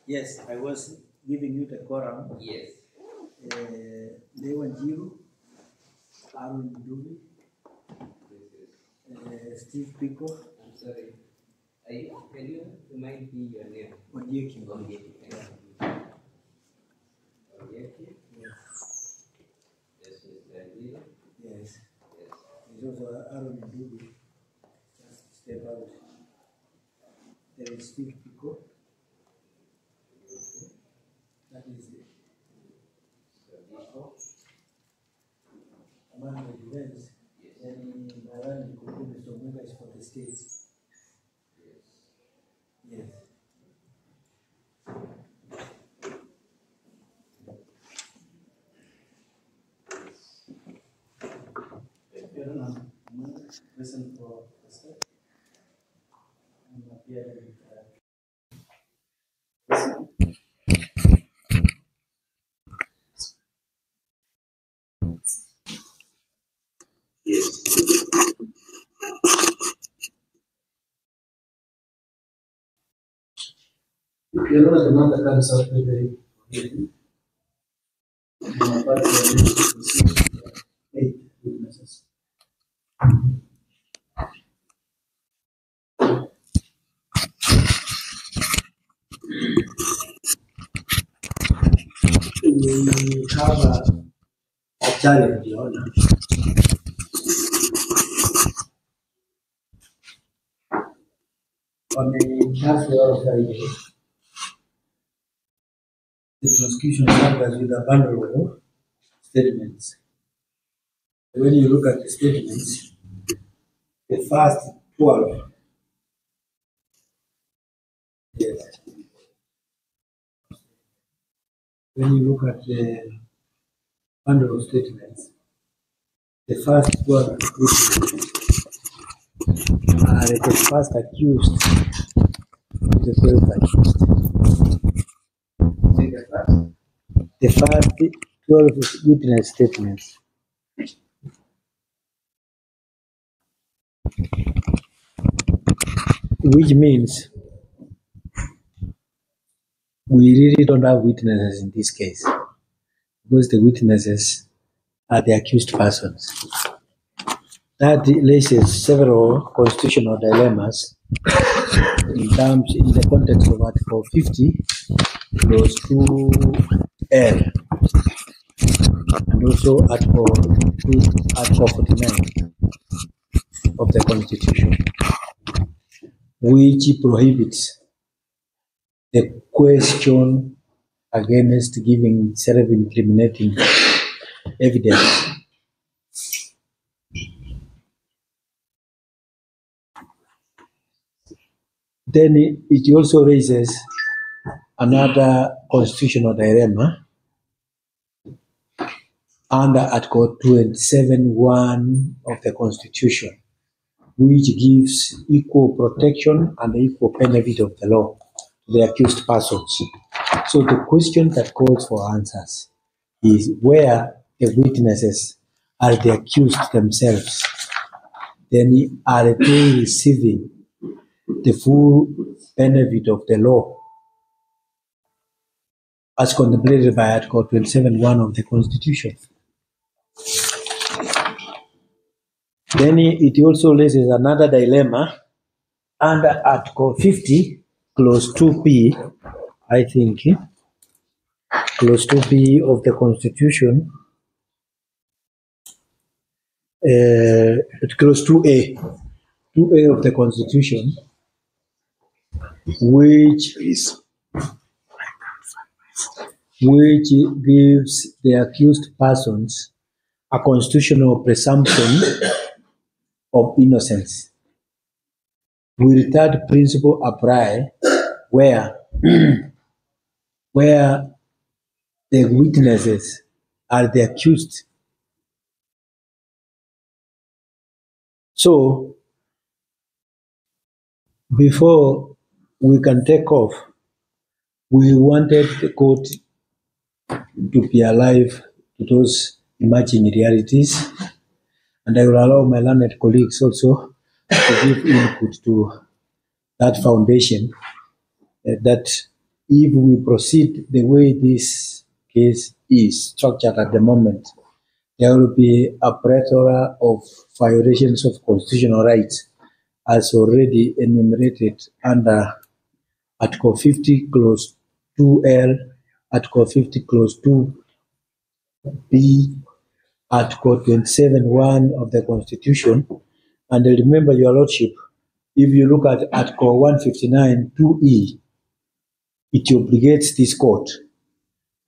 Yes, I was giving you the quorum. Yes. Lewan Jiru, Aaron Dubi, Steve Pico. I'm sorry. Can you remind me your name? Onyeki. Onyeki. Yeah. Onyeki. Yes. Yes, Mr. Jiru. Yes. Yes. There's also Aaron Dubi. Just step out. There is Steve Pico. That is it. Among the events, then Narani Kuku Mr. Munga is for the states. Yes. Listen for the state. And appear with you're not another kind of software. Eight witnesses. We have a challenge, Your Honor. On the half year of the prosecution serves with a bundle of statements. When you look at the statements, the first 12, yes. When you look at the bundle of statements, the first 12 are the first accused, the 12th accused. The first 12 witness statements. Which means we really don't have witnesses in this case, because the witnesses are the accused persons. That raises several constitutional dilemmas in the context of Article 50, clause 2L, and also Article 49 of the Constitution, which prohibits the question against giving self-incriminating evidence. Then it also raises another constitutional dilemma under Article 27(1) of the Constitution, which gives equal protection and equal benefit of the law to the accused persons. So the question that calls for answers is where the witnesses are the accused themselves, then are they receiving the full benefit of the law as contemplated by Article 27(1) of the Constitution? Then it also raises another dilemma under Article 50, clause 2P, I think, clause 2P of the Constitution, clause 2A of the Constitution, which gives the accused persons a constitutional presumption of innocence. Will that principle apply where the witnesses are the accused? So, before we can take off, we wanted the court to be alive to those emerging realities, and I will allow my learned colleagues also to give input to that foundation that if we proceed the way this case is structured at the moment, there will be a plethora of violations of constitutional rights as already enumerated under Article 50, Clause 2L, Article 50, Clause 2B, Article 27(1) of the Constitution. And remember, Your Lordship, if you look at Article 159, 2E, it obligates this court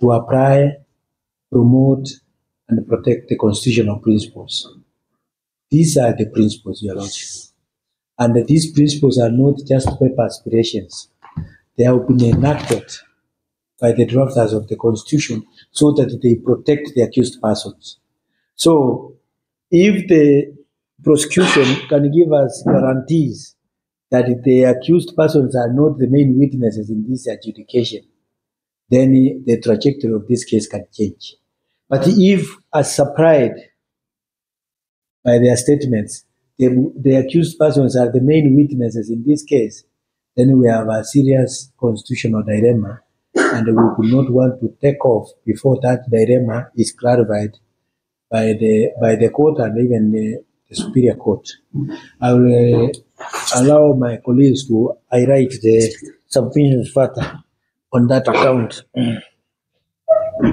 to apply, promote, and protect the constitutional principles. These are the principles, Your Lordship. And these principles are not just paper aspirations. They have been enacted by the drafters of the Constitution so that they protect the accused persons. So, if the prosecution can give us guarantees that the accused persons are not the main witnesses in this adjudication, then the trajectory of this case can change. But if, as supplied by their statements, the accused persons are the main witnesses in this case, then we have a serious constitutional dilemma, and we would not want to take off before that dilemma is clarified by the court and even the Superior Court. I will allow my colleagues to highlight the submissions further on that account.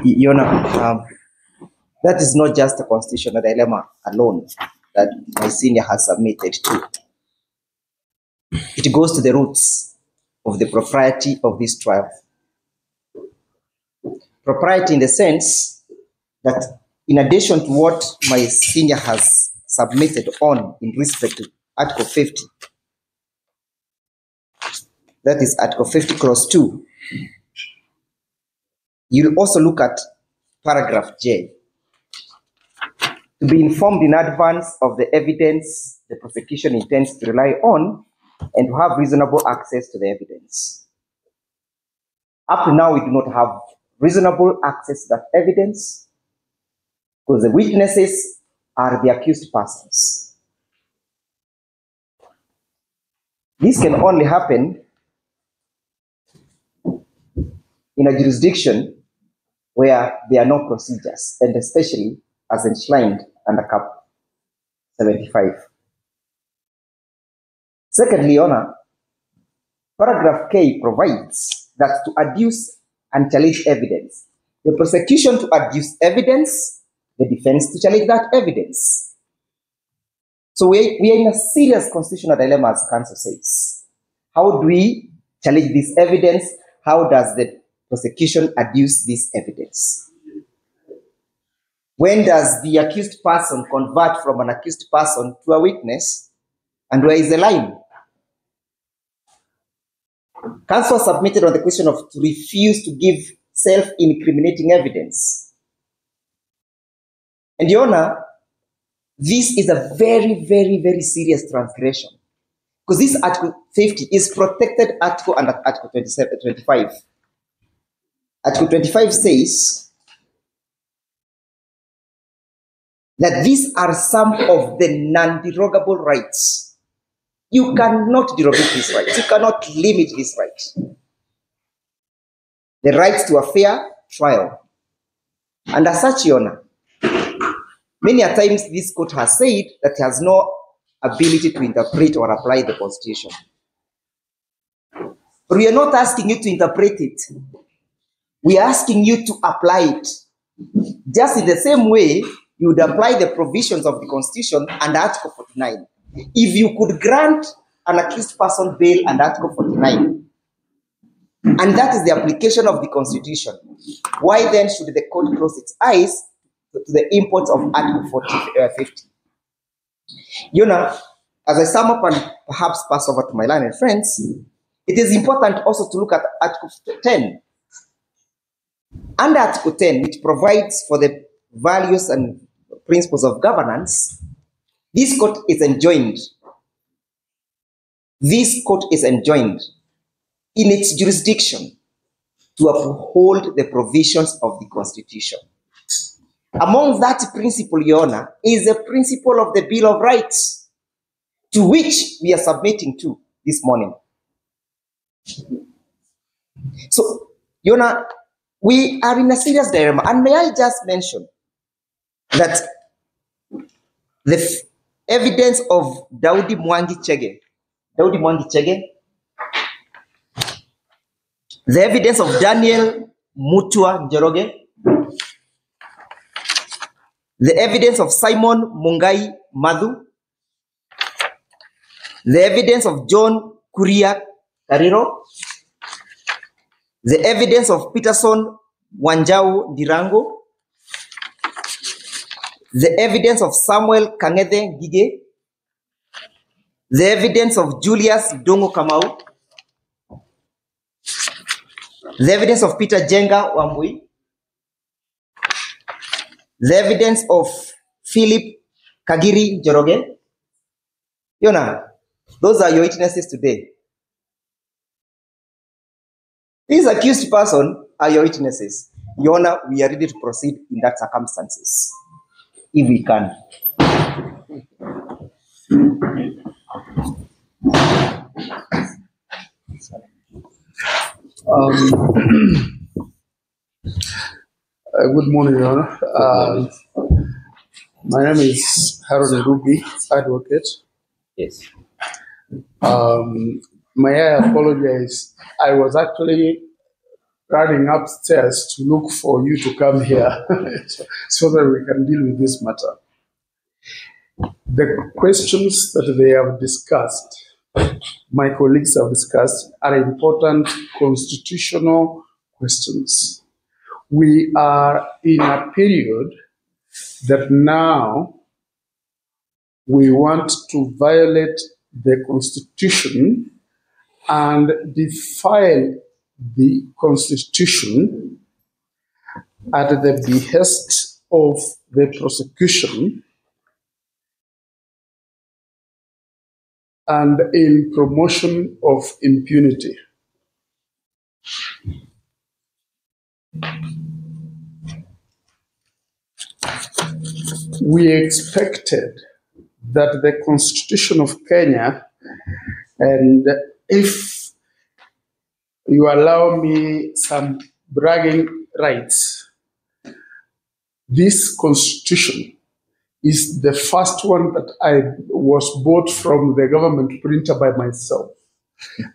Your Honor, that is not just a constitutional dilemma alone that my senior has submitted to. It goes to the roots of the propriety of this trial. Propriety in the sense that in addition to what my senior has submitted on in respect to Article 50, that is Article 50, Clause 2, you'll also look at paragraph J. To be informed in advance of the evidence the prosecution intends to rely on and to have reasonable access to the evidence. Up to now, we do not have reasonable access to that evidence because the witnesses are the accused persons. This can only happen in a jurisdiction where there are no procedures, and especially as enshrined under Cap 75. Secondly, Your Honor, paragraph K provides that to adduce and challenge evidence, the prosecution to adduce evidence, the defense to challenge that evidence. So we are in a serious constitutional dilemma, as counsel says. How do we challenge this evidence? How does the prosecution adduce this evidence? When does the accused person convert from an accused person to a witness? And where is the line? Counsel submitted on the question of to refuse to give self-incriminating evidence. And Your Honor, this is a very, very, very serious transgression. Because this Article 50 is protected article under Article 25. Article 25 says that these are some of the non-derogable rights. You cannot derogate these rights. You cannot limit these rights. The right to a fair trial. And as such, Your Honor, many a times this court has said that it has no ability to interpret or apply the Constitution. But we are not asking you to interpret it. We are asking you to apply it. Just in the same way, you would apply the provisions of the Constitution under Article 49. If you could grant an accused person bail under Article 49, and that is the application of the Constitution, why then should the court close its eyes to the imports of Article 50? You know, as I sum up and perhaps pass over to my learned friends, it is important also to look at Article 10. Under Article 10, which provides for the values and principles of governance, this court is enjoined. This court is enjoined in its jurisdiction to uphold the provisions of the Constitution. Among that principle, Your Honor, is the principle of the Bill of Rights, to which we are submitting to this morning. So, we are in a serious dilemma. And may I just mention that the evidence of Daudi Mwangi Chege, the evidence of Daniel Mutua Njoroge, the evidence of Simon Mungai Madhu, the evidence of John Kuria Kariro, the evidence of Peterson Wanjau Dirango, the evidence of Samuel Kangede Gige, the evidence of Julius Dongo Kamau, the evidence of Peter Njenga Wambui, the evidence of Philip Kagiri Njoroge. Those are your witnesses today. These accused persons are your witnesses. Your Honor, we are ready to proceed in that circumstances, if we can. Good morning, Your Honor. My name is Harold Ruby, advocate. Yes. May I apologize? I was actually running upstairs to look for you to come here so that we can deal with this matter. The questions that they have discussed, my colleagues have discussed, are important constitutional questions. We are in a period that now we want to violate the Constitution and defile the Constitution at the behest of the prosecution and in promotion of impunity. We expected that the Constitution of Kenya, and if you allow me some bragging rights, this Constitution is the first one that I was bought from the government printer by myself,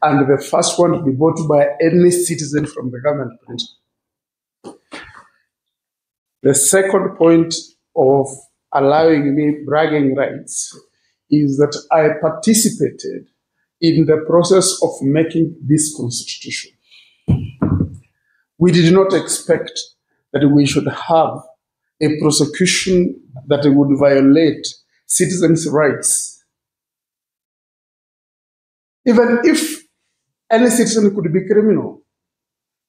and the first one to be bought by any citizen from the government printer. The second point of allowing me bragging rights is that I participated in the process of making this Constitution. We did not expect that we should have a prosecution that would violate citizens' rights. Even if any citizen could be criminal,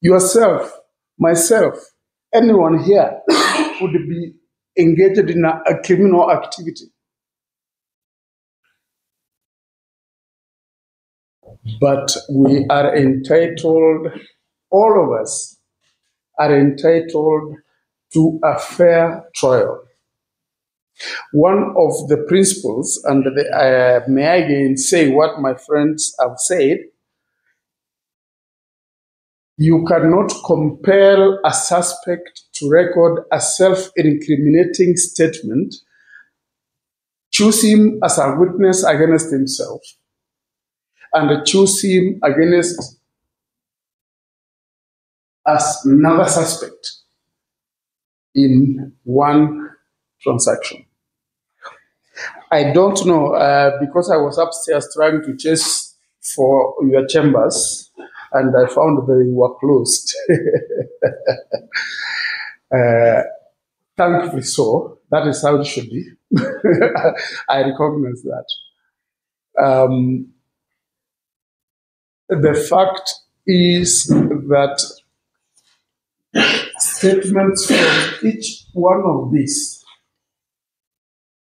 yourself, myself, anyone here would be engaged in a criminal activity. But we are entitled, all of us are entitled to a fair trial. One of the principles, and may I again say what my friends have said, you cannot compel a suspect to record a self-incriminating statement, choose him as a witness against himself, and choose him against as another suspect in one transaction. I don't know, because I was upstairs trying to chase for your chambers, and I found they were closed. Thankfully so. That is how it should be. I recognize that. The fact is that statements from each one of these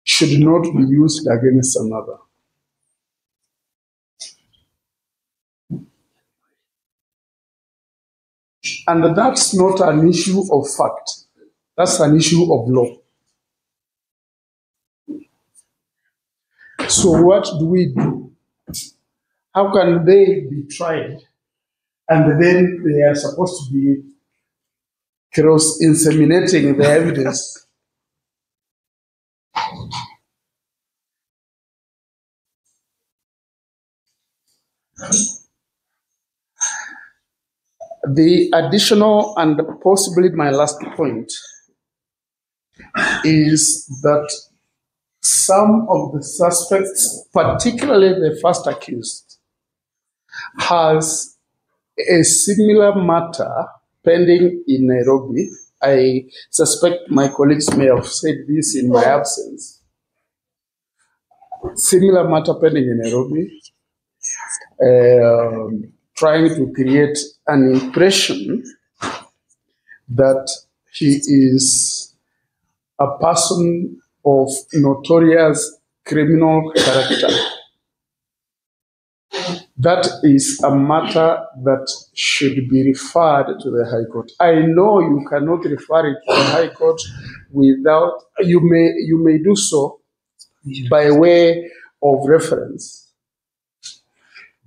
should not be used against another. And that's not an issue of fact. That's an issue of law. So what do we do? How can they be tried and then they are supposed to be cross-inseminating the evidence. The additional and possibly my last point is that some of the suspects, particularly the first accused, has a similar matter pending in Nairobi. I suspect my colleagues may have said this in my absence. Similar matter pending in Nairobi, trying to create an impression that he is a person of notorious criminal character. That is a matter that should be referred to the High Court. I know you cannot refer it to the High Court without, you may do so by way of reference.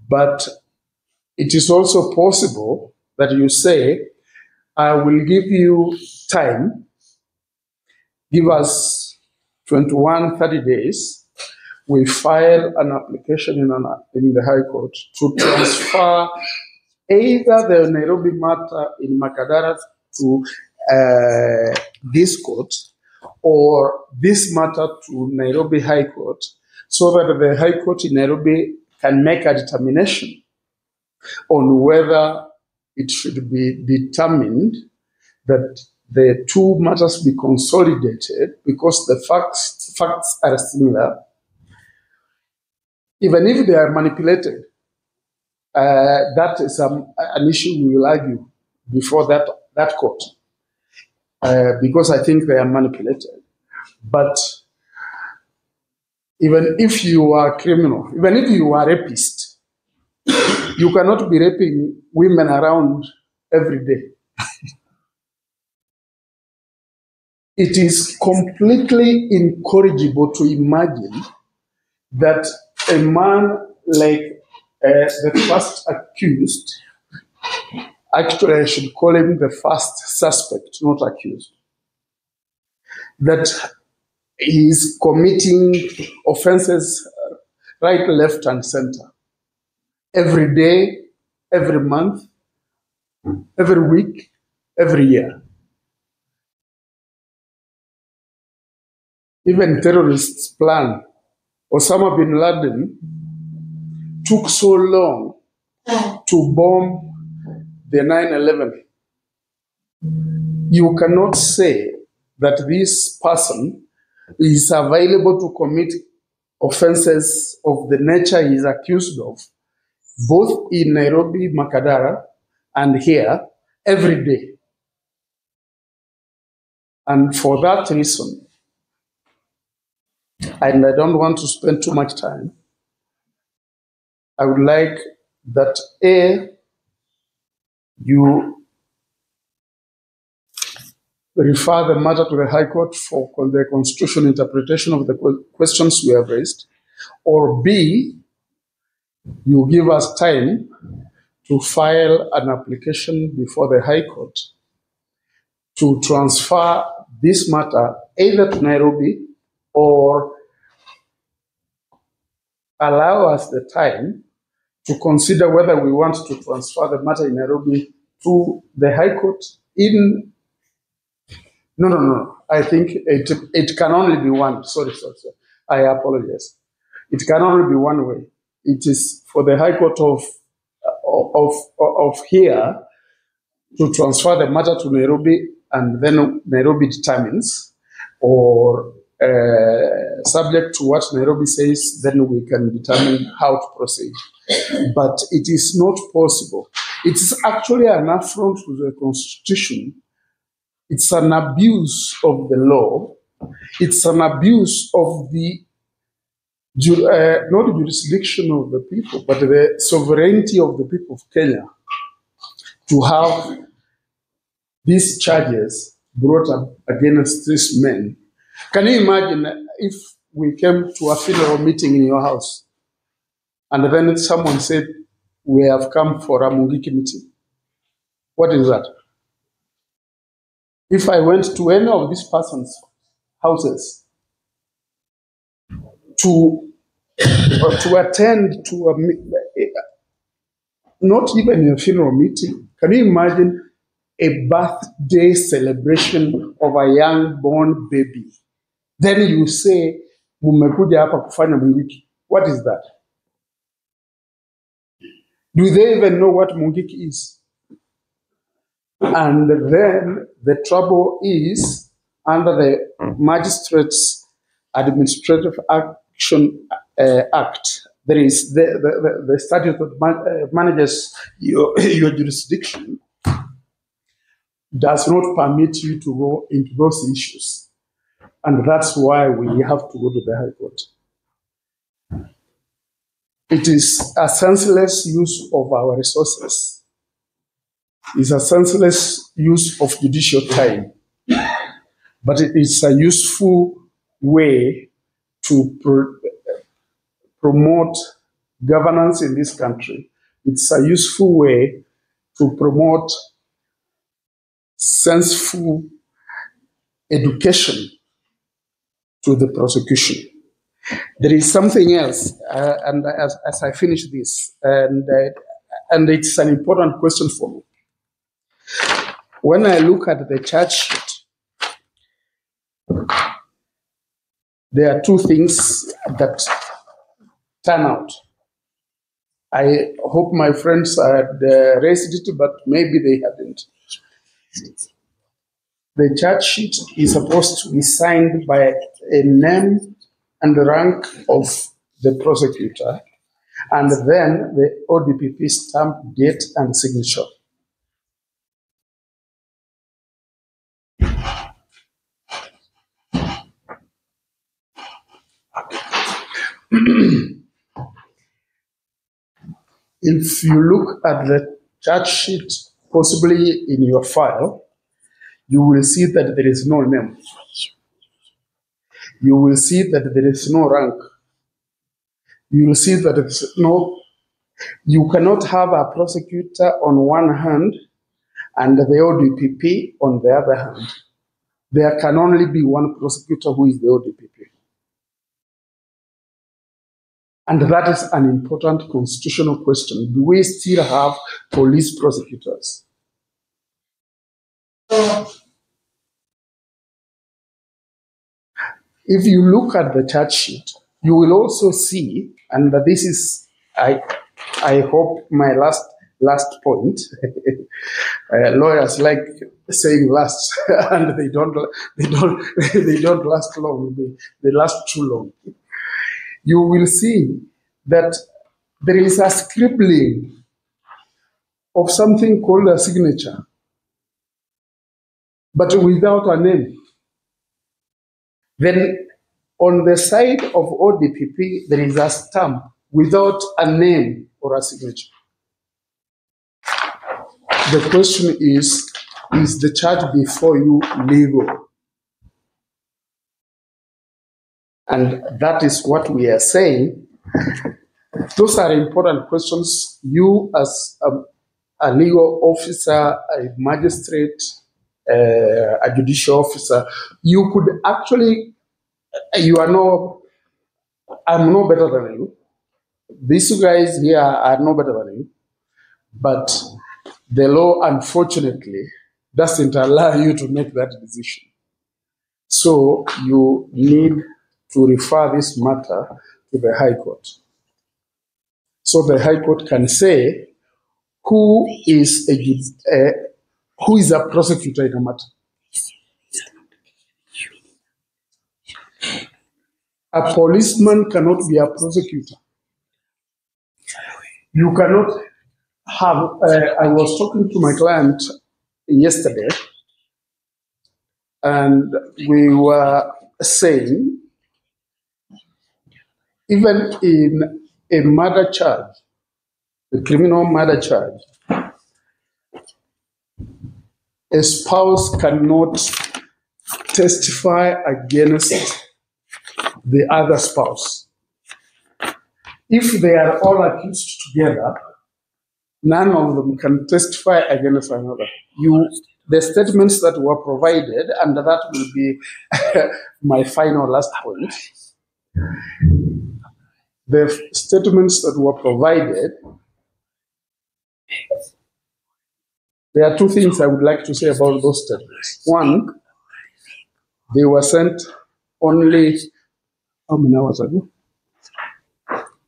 But it is also possible that you say, I will give you time, give us 30 days, we file an application in the High Court to transfer either the Nairobi matter in Makadara to this court, or this matter to Nairobi High Court, so that the High Court in Nairobi can make a determination on whether it should be determined that the two matters be consolidated because the facts are similar, even if they are manipulated. That is an issue we will argue before that court, because I think they are manipulated. But even if you are criminal, even if you are rapist, you cannot be raping women around every day. It is completely incorrigible to imagine that a man like the first accused, actually I should call him the first suspect, not accused, that he is committing offenses right, left, and center every day, every month, every week, every year. Even terrorists plan. Osama bin Laden took so long to bomb the 9/11. You cannot say that this person is available to commit offenses of the nature he is accused of, both in Nairobi, Makadara, and here, every day. And for that reason, and I don't want to spend too much time, I would like that you refer the matter to the High Court for the constitutional interpretation of the questions we have raised, or B, you give us time to file an application before the High Court to transfer this matter either to Nairobi or allow us the time to consider whether we want to transfer the matter in Nairobi to the High Court in... No. I think it can only be one. Sorry. I apologize. It can only be one way. It is for the High Court of here to transfer the matter to Nairobi, and then Nairobi determines, or subject to what Nairobi says, then we can determine how to proceed. But it is not possible. It is actually an affront to the Constitution. It's an abuse of the law. It's an abuse of the, not the jurisdiction of the people, but the sovereignty of the people of Kenya to have these charges brought up against these men. Can you imagine if we came to a funeral meeting in your house and then someone said, we have come for a Mungiki meeting? What is that? If I went to any of these persons' houses to attend to not even a funeral meeting, can you imagine a birthday celebration of a young born baby? Then you say, "Mumekuja hapa kufanya mungiki." What is that? Do they even know what mungiki is? And then the trouble is, under the Magistrates Administrative Action Act, there is the statute that manages your jurisdiction does not permit you to go into those issues. And that's why we have to go to the High Court. It is a senseless use of our resources. It's a senseless use of judicial time. But it is a useful way to promote governance in this country. It's a useful way to promote senseful education to the prosecution. There is something else, and as I finish this, and it's an important question for me. When I look at the charge sheet, there are two things that turn out. I hope my friends had raised it, but maybe they hadn't. The charge sheet is supposed to be signed by a name and rank of the prosecutor, and then the ODPP stamp, date, and signature. If you look at the charge sheet, possibly in your file, you will see that there is no name. You will see that there is no rank. You will see that there is no. You cannot have a prosecutor on one hand and the ODPP on the other hand. There can only be one prosecutor who is the ODPP. And that is an important constitutional question. Do we still have police prosecutors? If you look at the charge sheet, you will also see, and this is, I hope, my last point. Lawyers like saying last, and they don't last long. They last too long. You will see that there is a scribbling of something called a signature, but without a name. Then on the side of ODPP, there is a stamp without a name or a signature. The question is the charge before you legal? And that is what we are saying. Those are important questions. You as a legal officer, a magistrate, a judicial officer, you could actually, I'm no better than you. These guys here are no better than you. But the law, unfortunately, doesn't allow you to make that decision. So you need to refer this matter to the High Court. So the High Court can say who is a prosecutor in a matter. A policeman cannot be a prosecutor. You cannot have, I was talking to my client yesterday, and we were saying, even in a murder charge, a criminal murder charge, a spouse cannot testify against the other spouse. If they are all accused together, none of them can testify against another. The statements that were provided, and that will be my final last point. The statements that were provided, there are two things I would like to say about those statements. One, they were sent only, how many hours ago?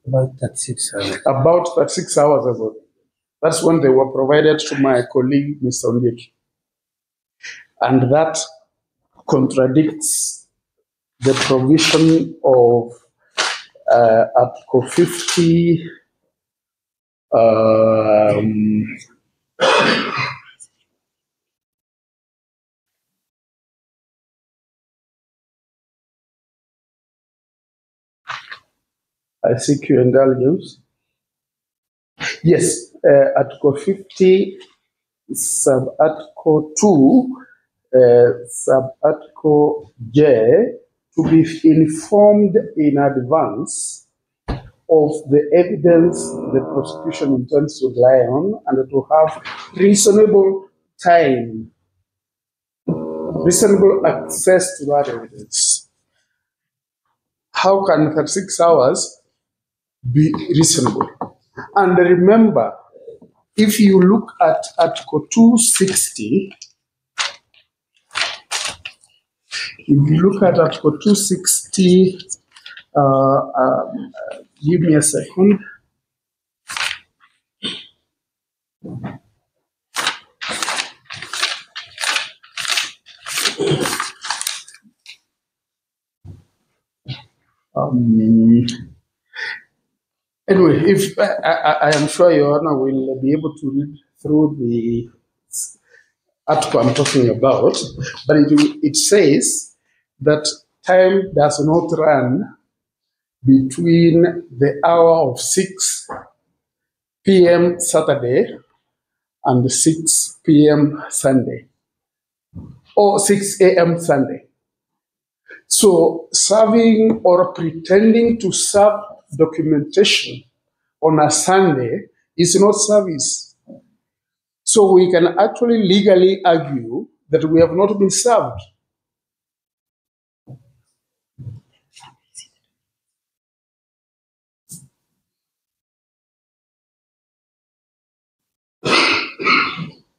About 36 hours. About 36 hours ago. That's when they were provided to my colleague, Mr. Onyeki. And that contradicts the provision of Article 50, I seek your indulgence. Yes, Article 50, Sub-Article 2, Sub-Article J, to be informed in advance of the evidence the prosecution intends to rely on, and to have reasonable time, reasonable access to that evidence. How can 36 hours be reasonable? And remember, if you look at Article 260, if you look at Article 260, give me a second. Anyway, if I am sure Your Honor will be able to read through the article I'm talking about, but it says that time does not run between the hour of 6 p.m. Saturday and 6 p.m. Sunday, or 6 a.m. Sunday. So serving or pretending to serve documentation on a Sunday is not service. So we can actually legally argue that we have not been served.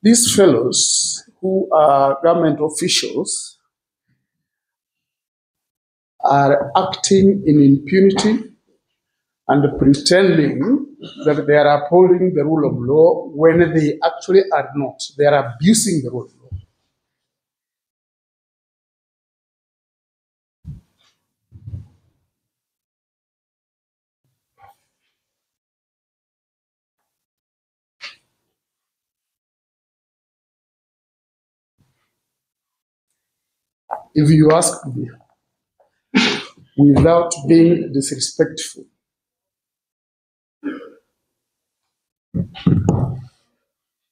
These fellows who are government officials are acting in impunity and pretending that they are upholding the rule of law when they actually are not. They are abusing the rule of law. If you ask me, without being disrespectful,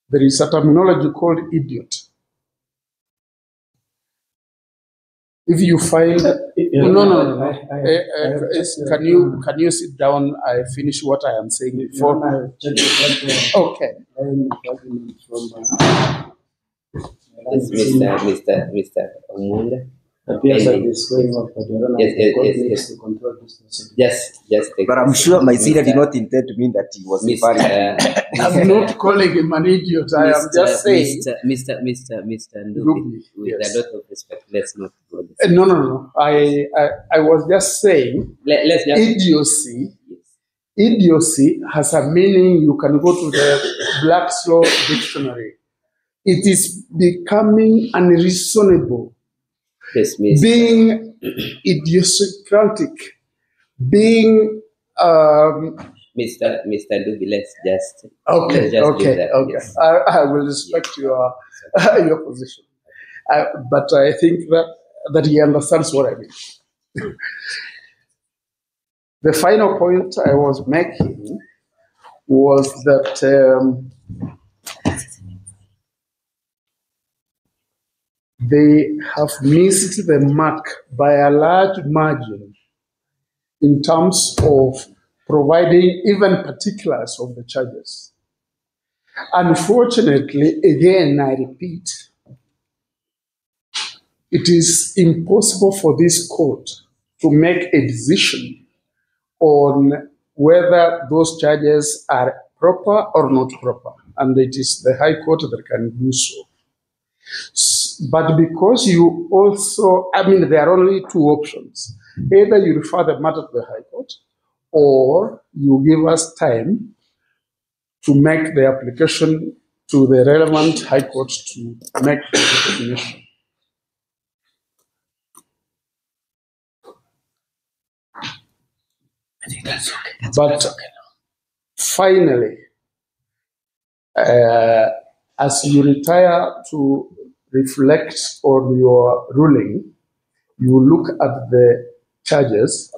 there is a terminology called idiot. If you find no. Can you sit down? I finish what I am saying before. Okay. Mr. Omunda. Appears that is going on, but you don't know Yes. to control this procedure. Just take But I'm sure my senior did not intend to mean that he was invalid. I'm not calling him an idiot. I am just saying. Mr. Ndubi, with Yes. a lot of respect, let's not go this. No. I was just saying Let's just idiocy. Yes. Idiocy has a meaning. You can go to the Black's Law Dictionary. It is becoming unreasonable, Dismiss. being idiosyncratic, being Mr. Ndubi, let's just okay. leave that. Yes. I will respect your position, but I think that he understands what I mean. The final point I was making was that they have missed the mark by a large margin in terms of providing even particulars of the charges. Unfortunately, again, I repeat, it is impossible for this court to make a decision on whether those charges are proper or not proper. And it is the High Court that can do so. But because you also, there are only two options. Either you refer the matter to the High Court, or you give us time to make the application to the relevant High Court to make the determination. I think that's okay. But finally, as you retire to reflect on your ruling, you look at the charges,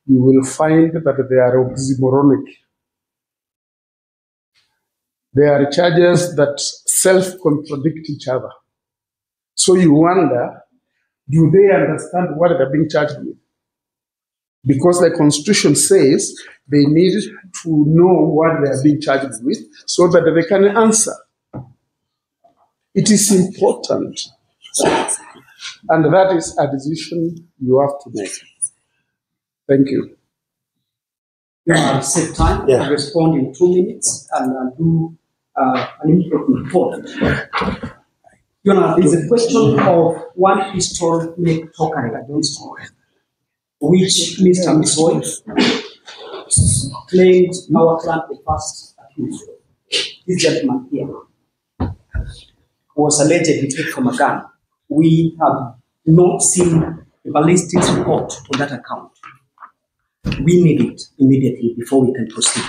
you will find that they are oxymoronic. They are charges that self-contradict each other. So you wonder, do they understand what they're being charged with? Because the Constitution says they need to know what they are being charged with so that they can answer. It is important. And that is a decision you have to make. Thank you. I'll save time. Yeah. I'll respond in 2 minutes and I'll do an important report. There's a question of one pistol make token against which Mr. Misoy claimed our client the first accused. This gentleman here was allegedly taken from a gun. We have not seen a ballistics report on that account. We need it immediately before we can proceed.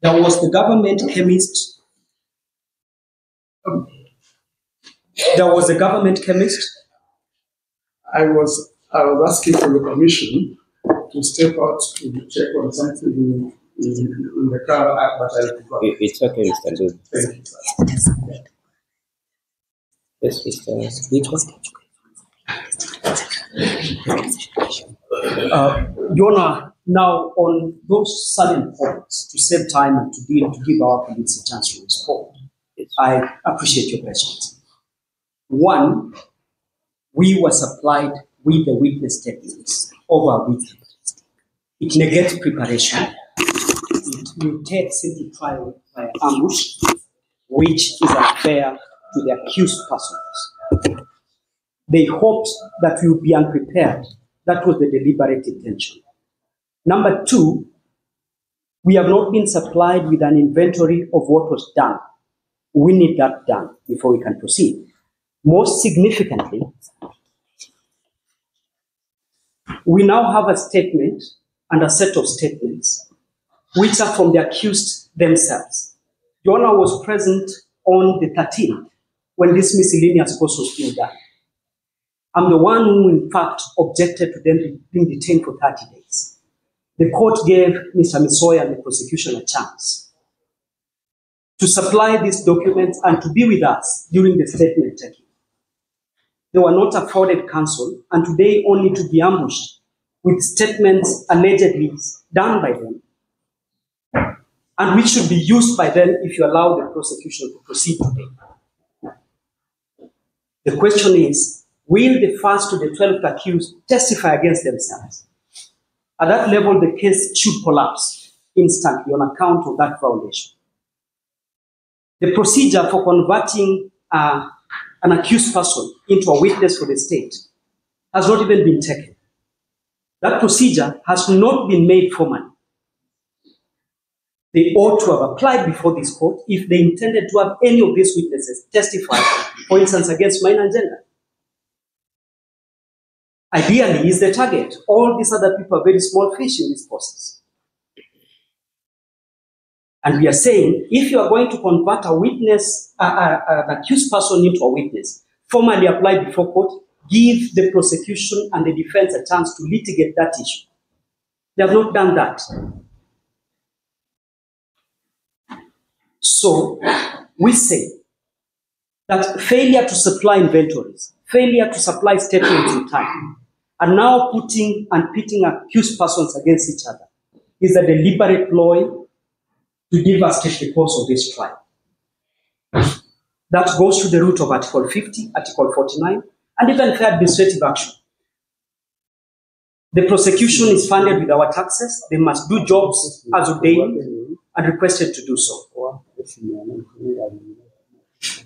There was the government chemist. I was asking for the permission to step out to check on something in the car, but I forgot. It's okay, Mr. Dude. Thank you. Yes, Mr. Speaker. Your Honor, now on those sudden points, to save time and to give our colleagues a chance to respond, I appreciate your questions. One, we were supplied with the witness statements over a week. It negates preparation. It mutates into trial by ambush, which is unfair to the accused persons. They hoped that we would be unprepared. That was the deliberate intention. Number two, we have not been supplied with an inventory of what was done. We need that done before we can proceed. Most significantly, we now have a statement and a set of statements which are from the accused themselves. Your Honor was present on the 13th when this miscellaneous course was being done. I'm the one who, in fact, objected to them being detained for 30 days. The court gave Mr. Misoy and the prosecution a chance to supply these documents and to be with us during the statement taking. They were not afforded counsel, and today only to be ambushed with statements allegedly done by them, and which should be used by them if you allow the prosecution to proceed today. The question is, will the first to the 12th accused testify against themselves? At that level, the case should collapse instantly on account of that violation. The procedure for converting an accused person into a witness for the state has not even been taken. That procedure has not been made formally. They ought to have applied before this court if they intended to have any of these witnesses testify, for instance, against Maina and Njenga. Ideally, is the target. All these other people are very small fish in this process. And we are saying, if you are going to convert a witness, an accused person into a witness, formally apply before court, give the prosecution and the defense a chance to litigate that issue. They have not done that. So, we say that failure to supply inventories, failure to supply statements in time, and now putting and pitting accused persons against each other is a deliberate ploy to devastate the course of this trial. That goes to the root of Article 50, Article 49, and even fair administrative action. The prosecution is funded with our taxes. They must do jobs as ordained and requested to do so.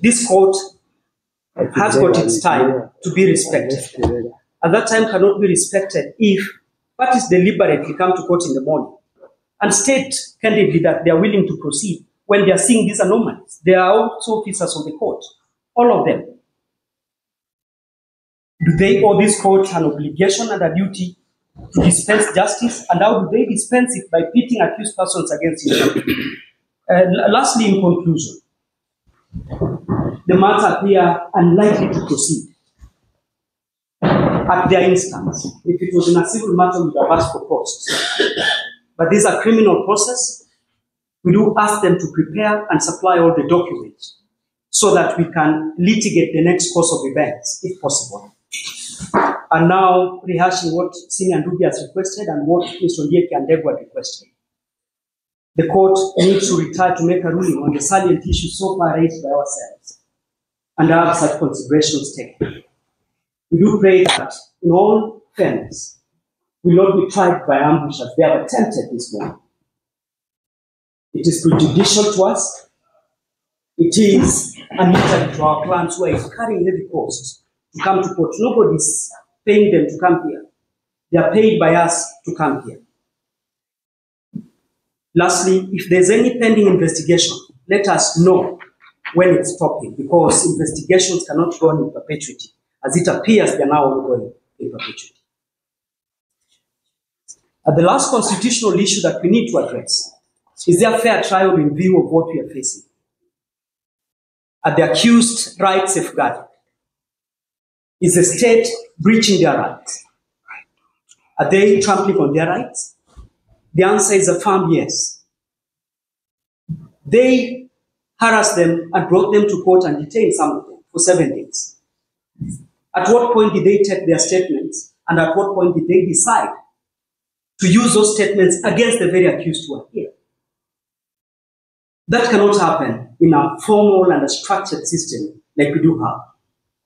This court has got its time to be respected. And that time cannot be respected if parties deliberately come to court in the morning and state candidly that they are willing to proceed when they are seeing these anomalies. They are also officers of the court, all of them. Do they owe this court an obligation and a duty to dispense justice? And how do they dispense it? By pitting accused persons against each other. Lastly, in conclusion, the matter appear unlikely to proceed at their instance. If it was in a civil matter, we would have asked for costs. But this is a criminal process. We do ask them to prepare and supply all the documents so that we can litigate the next course of events, if possible. And now, rehashing what Senior Ndubi has requested and what Mr. Ndieki and Ndegwa requested. The court needs to retire to make a ruling on the salient issues so far raised by ourselves and have such considerations taken. We do pray that, in all fairness, we will not be tried by ambush as they have attempted this morning. It is prejudicial to us. It is an injury to our clients who are incurring heavy costs to come to court. Nobody is paying them to come here. They are paid by us to come here. Lastly, if there's any pending investigation, let us know when it's stopping, because investigations cannot go on in perpetuity. As it appears, they are now ongoing in perpetuity. The last constitutional issue that we need to address is there fair trial in view of what we are facing? Are the accused rights safeguarded? Is the state breaching their rights? Are they trampling on their rights? The answer is a firm yes. They harassed them and brought them to court and detained some of them for 7 days. At what point did they take their statements, and at what point did they decide to use those statements against the very accused who are here? That cannot happen in a formal and a structured system like we do have.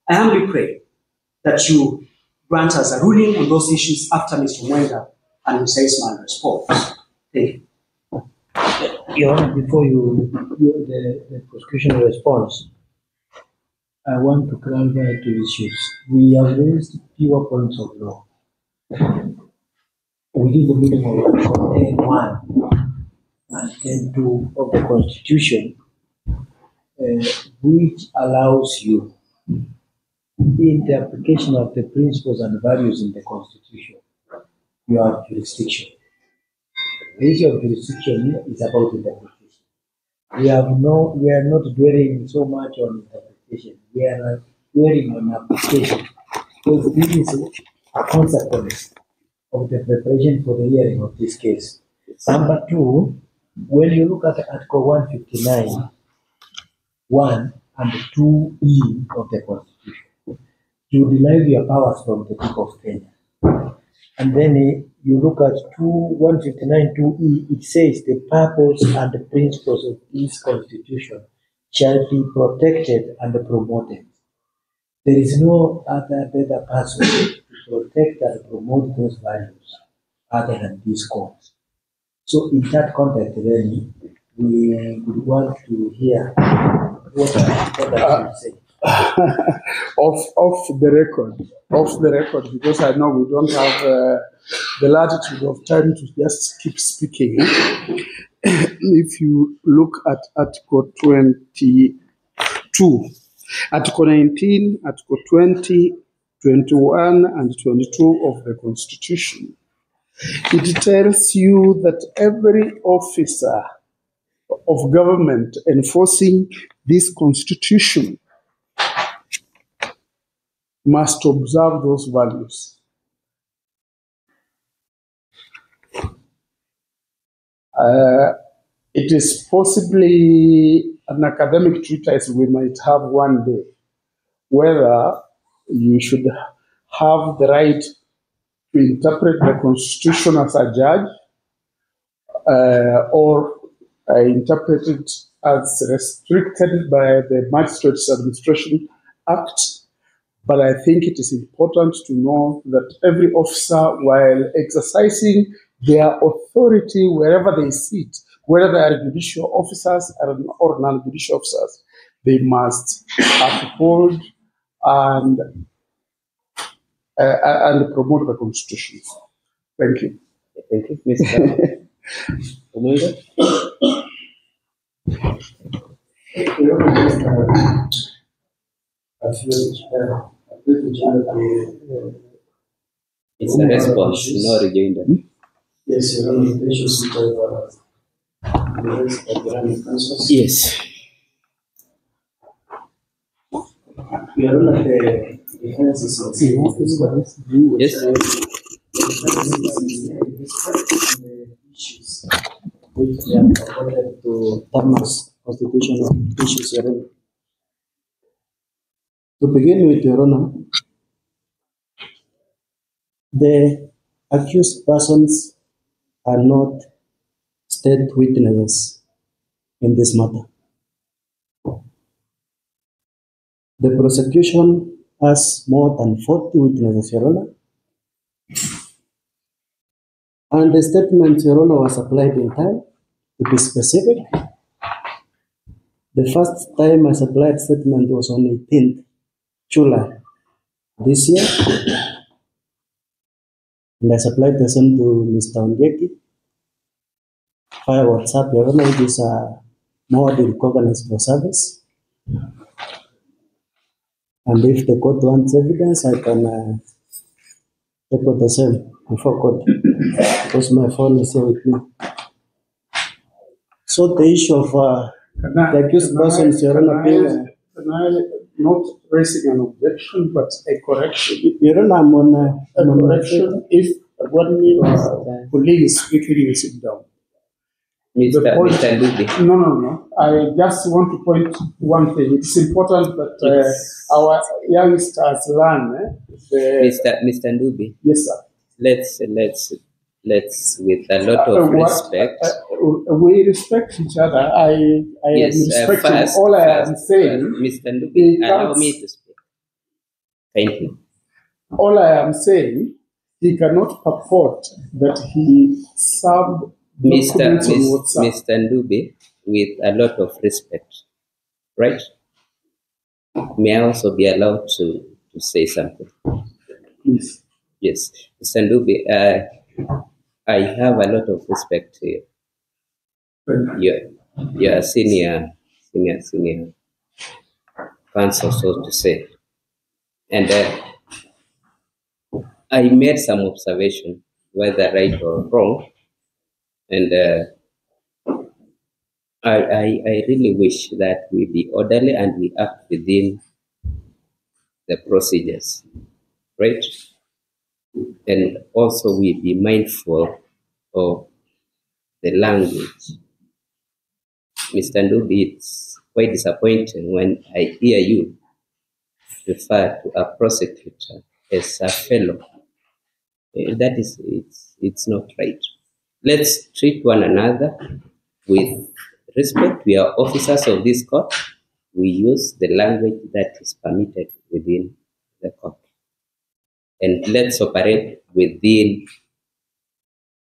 I humbly pray that you grant us a ruling on those issues after Mr. Njenga and Mr. Ismail respond. Thank you. Your Honor, before the prosecution response, I want to clarify 2 issues. We have raised fewer points of law within the meaning of Article 10.1 and 10.2 of the Constitution, which allows you, in the application of the principles and values in the Constitution, you have jurisdiction. The issue of jurisdiction is about interpretation. We are not dwelling so much on interpretation. We are dwelling on application, because this is a consequence of the preparation for the hearing of this case. Number 2, when you look at Article 159, 1 and 2E of the Constitution, you derive your powers from the people of Kenya. And then you look at 159 2E, it says the purpose and the principles of this Constitution shall be protected and promoted. There is no other better person to protect and promote those values other than this court. So in that context, then we would want to hear what I would say. Off the record, because I know we don't have the latitude of time to just keep speaking. If you look at Article 22, Article 19, Article 20, 21, and 22 of the Constitution, it tells you that every officer of government enforcing this Constitution must observe those values. It is possibly an academic treatise we might have one day, whether you should have the right to interpret the Constitution as a judge or interpret it as restricted by the Magistrates Administration Act, but I think it is important to know that every officer, while exercising their authority wherever they sit, whether they are judicial officers or non-judicial officers, they must uphold and promote the Constitution. Thank you. Thank you, Mr. Omoiga. It's a response, no rejoinder. Yes, Your Honor, the issues which I've raised by the running councils. Yes. Your Honor, the defense is Yes. the issues which they have accorded to Thomas constitutional issues, Your Honor. To begin with, Your Honor, the accused persons are not state witnesses in this matter. The prosecution has more than 40 witnesses, Your Honor. And the statement, Your Honor, was applied in time. To be specific, the first time I supplied statement was on 18th July this year. And I supplied the same to Mr. Ongeki via WhatsApp, Your Honor, which is more recognized for service. And if the court wants evidence, I can take out the same before court, because my phone is here with me. So the issue of the accused persons, Your Honor, Can I not raising an objection, but a correction? Your Honor, I'm on A correction if one police quickly sit down. Mr. point- Mr. Lubi. No. I just want to point one thing. It's important that Yes. our youngsters learn. Mr. Ndubi, Yes, sir. let's with a lot of respect. We respect each other. I Yes, am respecting. first, All I am saying, Mr. Ndubi, he allow can't- me to speak. Thank you. all I am saying, he cannot purport that he served documents on WhatsApp. Mr. Ndubi, with a lot of respect, right? May I also be allowed to say something? Please. Yes, Mr. Ndubi, I have a lot of respect to you. You're a senior counsel, so to say. And I made some observation, whether right or wrong, and I really wish that we be orderly and we act within the procedures, right? And also we be mindful of the language. Mr. Ndubi, it's quite disappointing when I hear you refer to a prosecutor as a fellow. That is, it's not right. Let's treat one another with respect. We are officers of this court. We use the language that is permitted within the court. And let's operate within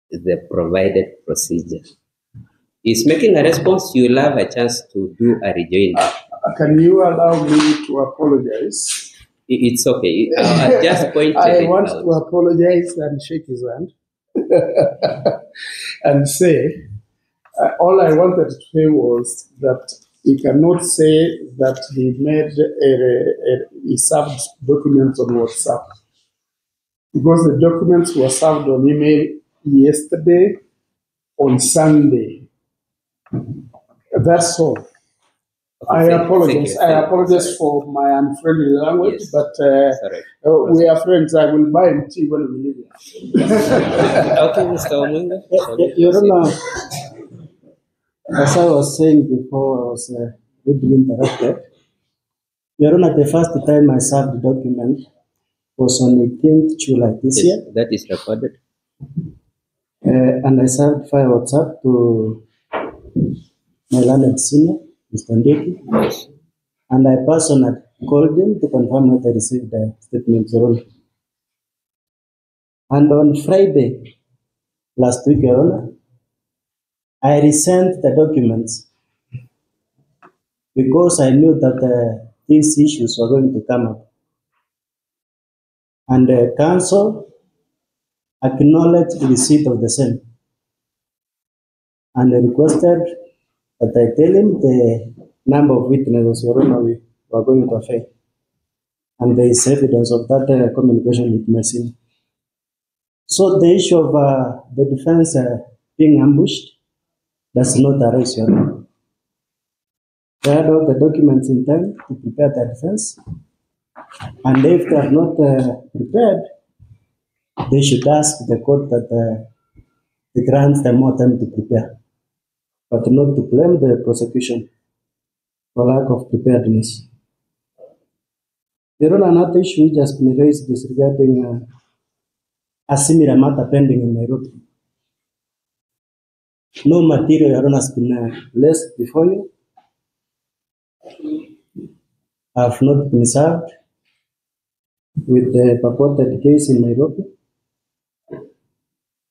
the provided procedure. Is making a response, you will have a chance to do a rejoinder. Can you allow me to apologize? It's okay. I just pointed I it want out. to apologize and shake his hand and say, all I wanted to say was that he cannot say that he made he served documents on WhatsApp, because the documents were served on email yesterday on Sunday. That's all. I Thank apologize. you. I apologize for my unfriendly language, Yes. but Sorry. we are friends. I will buy him tea when we leave here. Okay, Mr. Omunga. Your Honor, as I was saying before, I was rudely interrupted. Your Honor, the first time I served the document was on 18th July this year, That is recorded. and I served via WhatsApp to my learned senior, Mr. Ndeki, and I personally called him to confirm that I received the statement, Your Honor. And on Friday last week, Your Honor, I resent the documents because I knew that these issues were going to come up. And the council acknowledged the receipt of the same and requested that I tell him the number of witnesses, Your Honor, we were going to affect. And there is evidence of that communication with my senior. So the issue of the defense being ambushed does not arise, Your Honor. They had all the documents in time to prepare the defense, and if they are not prepared, they should ask the court that they grant them more time to prepare, but not to blame the prosecution for lack of preparedness. Your Honor, another issue which has been raised is regarding a similar matter pending in Nairobi. No material, Your Honor, has been placed before you. I have not been served with the purported case in Nairobi.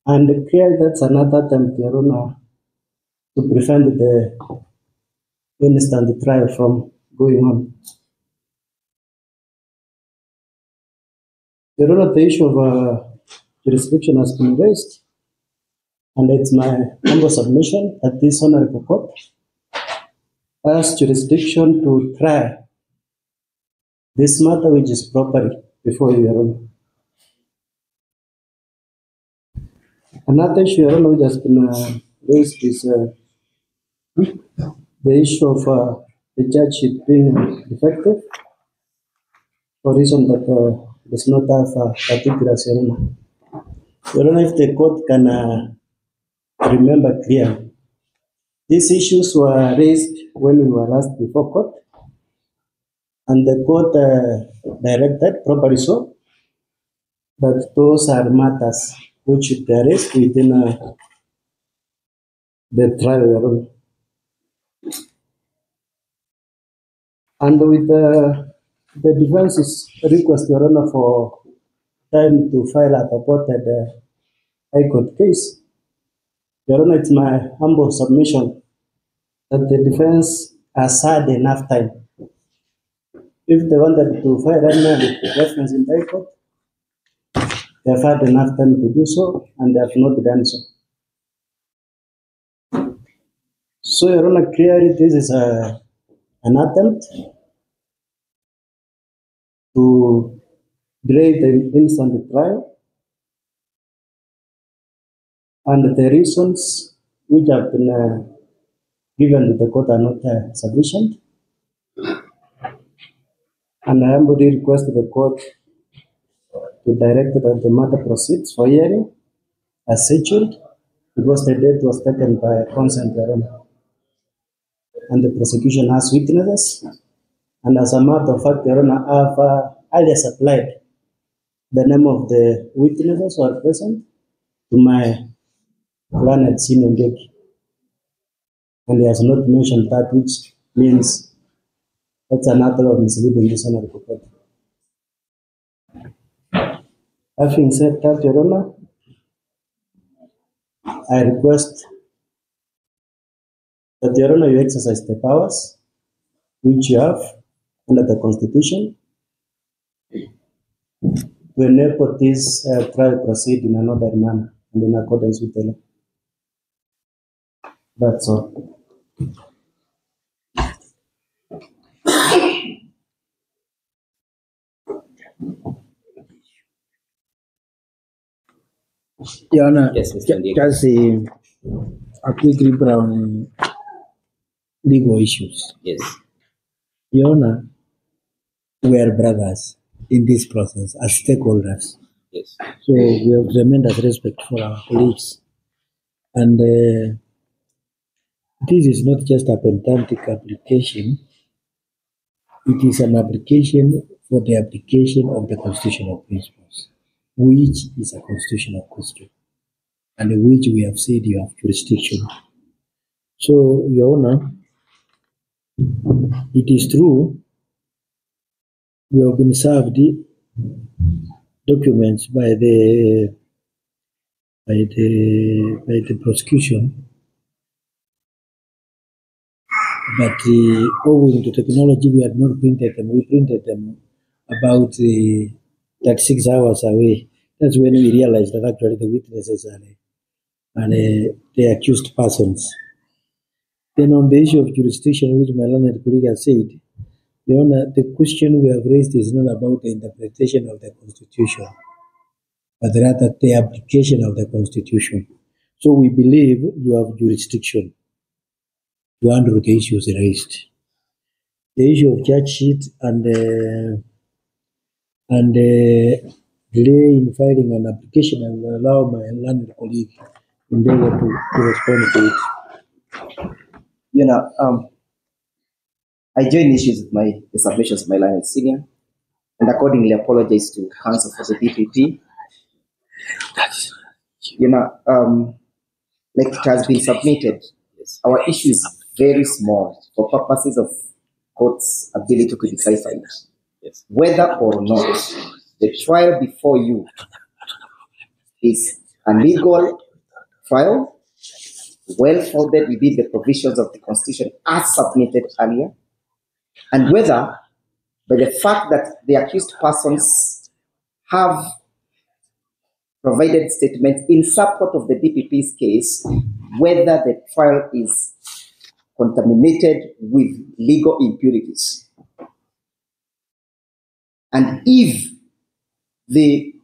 And clearly that's another attempt, Your Honor, to prevent the instant trial from going on. Your Honor, the issue of jurisdiction has been raised, and it's my humble submission that this honorable court has jurisdiction to try this matter which is properly before you, Your Honor. Another issue, Your Honor, which has been raised is the issue of the judge sheet being defective for reason that does not have particulars, Your Honor. Your Honor, if the court can remember clearly, these issues were raised when we were last before court, and the court directed, properly so, that those are matters which should be raised within the trial, Your Honor. And with the defense's request, Your Honor, for time to file a purported High Court case, Your Honor, it's my humble submission that the defense has had enough time. If they wanted to file any reference in High Court, they have had enough time to do so, and they have not done so. So, Your Honor, clearly this is an attempt to delay the instant trial, and the reasons which have been given to the court are not sufficient. And I humbly request the court to direct that the matter proceeds for hearing as scheduled, because the date was taken by consent, Your Honor. And the prosecution has witnesses. And as a matter of fact, Your Honor, I have earlier supplied the name of the witnesses who are present to my learned senior Njenga. And he has not mentioned that, which means that's another of misleading this honorable court. Having said that, Your Honor, I request that, Your Honor, you exercise the powers which you have under the Constitution to enable this trial proceed in an orderly manner and in accordance with the law. That's all. Your Honor, Yes, Mr. Njenga. just a quick reply on legal issues. Yes. Your Honor, we are brothers in this process as stakeholders. Yes. So we have tremendous respect for our colleagues. And this is not just a pedantic application, it is an application for the application of the constitutional principles, which is a constitutional question, and which we have said you have jurisdiction So, Your Honor, it is true we have been served documents by the prosecution, but owing to technology, we had not printed them. We printed them about 36 hours away. That's when we realized that actually the witnesses are the accused persons. Then on the issue of jurisdiction, which my learned colleague has said, Your Honor, the question we have raised is not about the interpretation of the Constitution, but rather the application of the Constitution. So we believe you have jurisdiction to handle the issues raised. The issue of charge sheet and delay in filing an application, I will allow my learned colleague Njenga to respond to it. You know, I join issues with the submissions of my learned senior, and accordingly apologize to counsel for the DPP. You know, like it has been submitted, our issue is very small for purposes of court's ability to decipher it. Yes. Whether or not the trial before you is a legal trial, well-founded within the provisions of the Constitution as submitted earlier, and whether by the fact that the accused persons have provided statements in support of the DPP's case, whether the trial is contaminated with legal impurities. And if the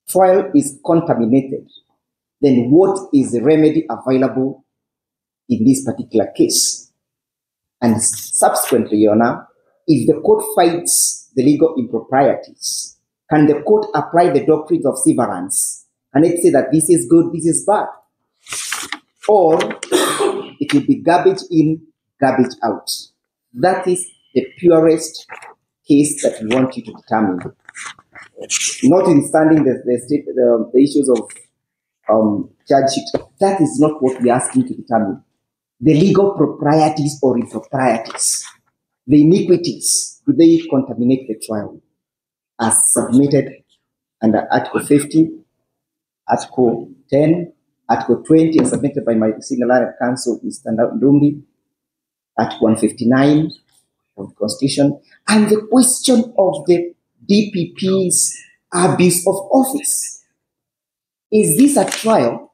trial is contaminated, then what is the remedy available in this particular case? And subsequently, Your Honor, if the court finds the legal improprieties, can the court apply the doctrines of severance and it say that this is good, this is bad? Or it will be garbage in, garbage out. That is the purest case that we want you to determine. Notwithstanding the issues of charge sheet, that is not what we are asking to determine. The legal proprieties or improprieties, the iniquities, do they contaminate the trial as submitted under Article 50, Article 10, Article 20, as submitted by my senior learned counsel, Mr. Ndumbi, Article 159 of the Constitution, and the question of the DPP's abuse of office. Is this a trial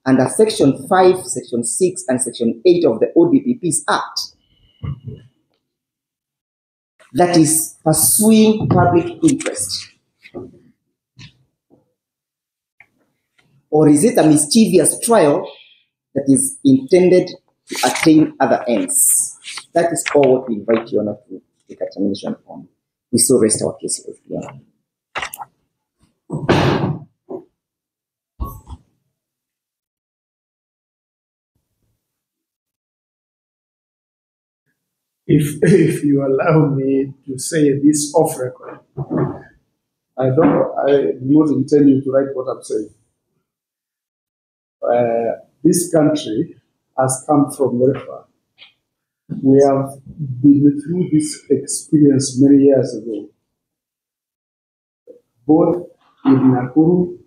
under Section 5, Section 6, and Section 8 of the ODPP's Act that is pursuing public interest? Or is it a mischievous trial that is intended to attain other ends? That is all what we invite you Honor to take a determination on. We so rest our case with you Honor. If you allow me to say this off record, I do not intend you to write what I'm saying. This country has come from very far. We have been through this experience many years ago, both in Nakuru.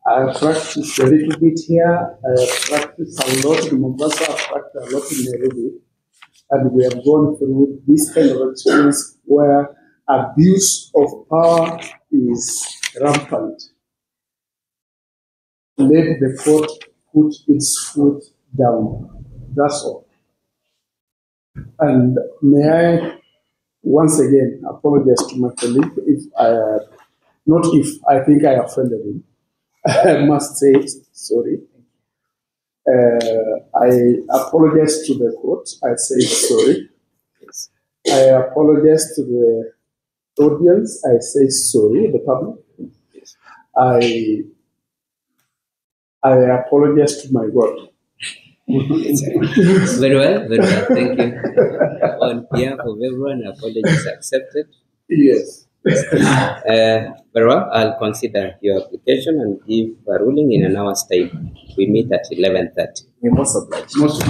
I practiced a little bit here. I practiced a lot in Mombasa. I practiced a lot in Nairobi. And we have gone through this kind of experience where abuse of power is rampant. Let the court put its foot down. That's all. And may I once again apologize to my colleague if I think I offended him. I must say sorry. I apologize to the court. I say sorry. I apologize to the audience. I say sorry, the public. I apologize to my God. Very well, thank you. On behalf of everyone, apologies accepted. Yes. Very well, I'll consider your application and give a ruling in an hour's time. We meet at 11:30. We're most obliged. Most